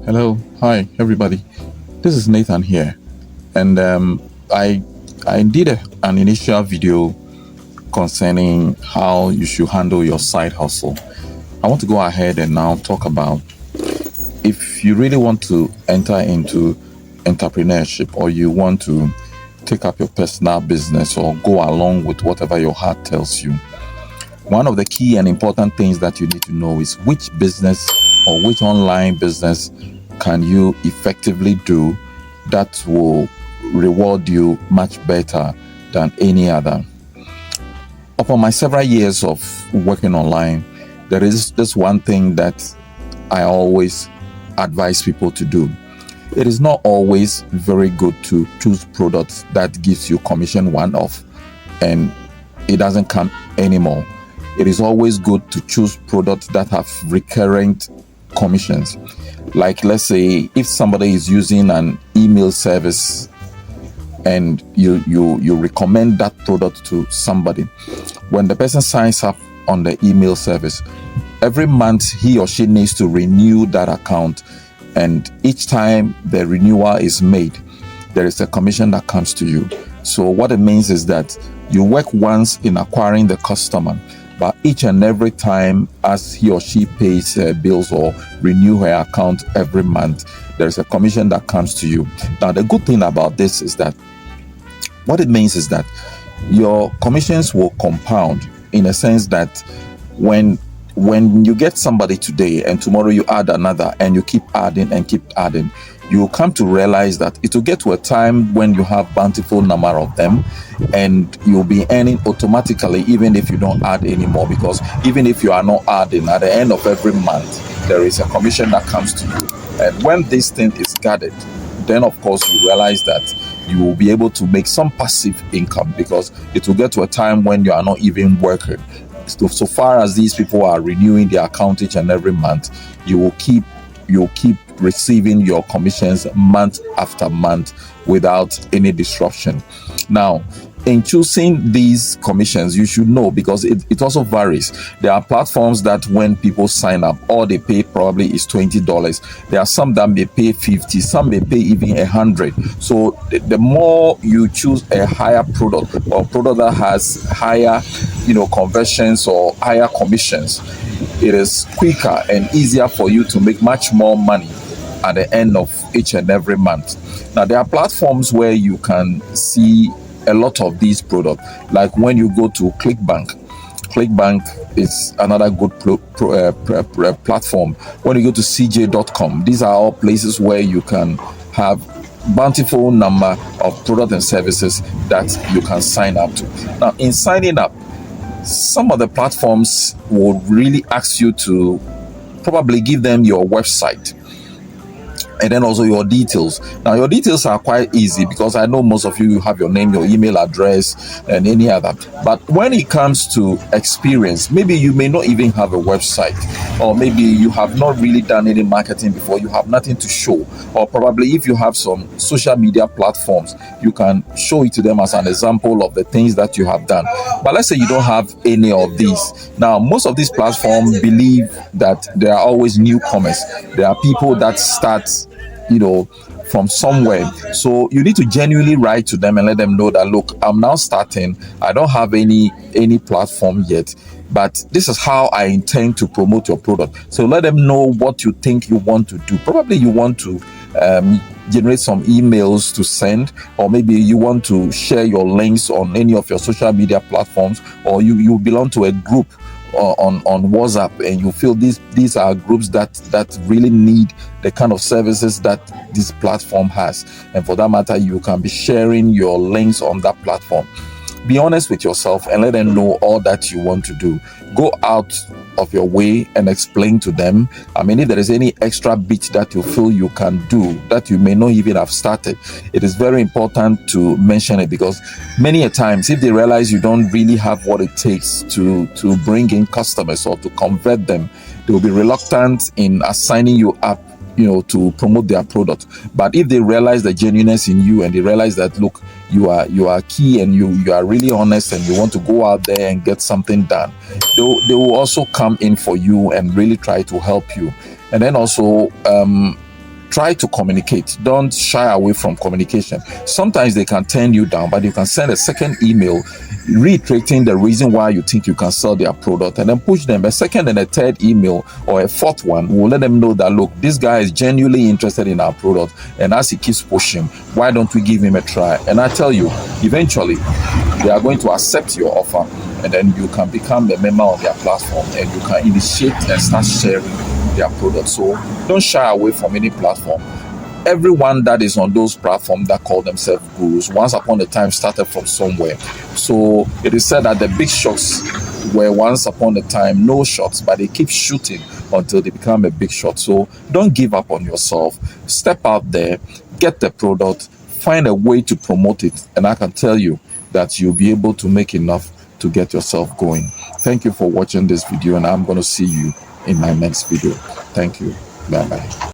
Hello, hi everybody. This is Nathan here, and I did an initial video concerning how you should handle your side hustle. I want to go ahead and now talk about if you really want to enter into entrepreneurship or you want to take up your personal business or go along with whatever your heart tells you. One of the key and important things that you need to know is which business or which online business can you effectively do that will reward you much better than any other. Upon my several years of working online, there is this one thing that I always advise people to do. It is not always very good to choose products that gives you commission one-off and it doesn't come anymore. It is always good to choose products that have recurrent commissions. Like, let's say if somebody is using an email service and you recommend that product to somebody, when the person signs up on the email service, every month he or she needs to renew that account, and each time the renewal is made, there is a commission that comes to you. So what it means is that you work once in acquiring the customer, but each and every time as he or she pays bills or renew her account every month, there's a commission that comes to you. Now, the good thing about this is that what it means is that your commissions will compound in a sense that when you get somebody today and tomorrow you add another and you keep adding and keep adding, you come to realize that it will get to a time when you have bountiful number of them and you'll be earning automatically even if you don't add anymore, because even if you are not adding, at the end of every month there is a commission that comes to you. And when this thing is gathered, then of course you realize that you will be able to make some passive income, because it will get to a time when you are not even working. So far as these people are renewing their account each and every month, you'll keep receiving your commissions month after month without any disruption. Now, in choosing these commissions, you should know, because it also varies. There are platforms that when people sign up, all they pay probably is $20. There are some that may pay $50, some may pay even $100. So the more you choose a higher product or product that has higher, conversions or higher commissions, it is quicker and easier for you to make much more money at the end of each and every month. Now, there are platforms where you can see a lot of these products, like when you go to ClickBank is another good platform. When you go to cj.com, these are all places where you can have bountiful number of products and services that you can sign up to. Now, in signing up, some of the platforms will really ask you to probably give them your website and then also your details. Now, your details are quite easy because I know most of you have your name, your email address, and any other. But when it comes to experience, maybe you may not even have a website, or maybe you have not really done any marketing before, you have nothing to show, or probably if you have some social media platforms, you can show it to them as an example of the things that you have done. But let's say you don't have any of these. Now, most of these platforms believe that there are always newcomers. There are people that start from somewhere. So you need to genuinely write to them and let them know that, look, I'm now starting. I don't have any platform yet, but this is how I intend to promote your product. So let them know what you think you want to do. Probably you want to generate some emails to send, or maybe you want to share your links on any of your social media platforms, or you belong to a group on WhatsApp and you feel these are groups that really need the kind of services that this platform has, and for that matter you can be sharing your links on that platform. Be honest with yourself and let them know all that you want to do. Go out of your way and explain to them. I mean, if there is any extra bit that you feel you can do that you may not even have started, it is very important to mention it, because many a times if they realize you don't really have what it takes to bring in customers or to convert them, they will be reluctant in assigning you up to promote their product. But if they realize the genuineness in you and they realize that, look, you are key and you are really honest and you want to go out there and get something done, they will also come in for you and really try to help you. And then also try to communicate. Don't shy away from communication. Sometimes they can turn you down, but you can send a second email reiterating the reason why you think you can sell their product, and then push them. A second and a third email or a fourth one will let them know that, look, this guy is genuinely interested in our product, and as he keeps pushing, why don't we give him a try? And I tell you, eventually they are going to accept your offer, and then you can become a member on their platform, and you can initiate and start sharing their product. So don't shy away from any platform. Everyone that is on those platforms that call themselves gurus once upon a time started from somewhere. So it is said that the big shots were once upon a time no shots, but they keep shooting until they become a big shot. So don't give up on yourself. Step out there, get the product, find a way to promote it, and I can tell you that you'll be able to make enough to get yourself going. Thank you for watching this video, and I'm going to see you in my next video. Thank you. Bye bye.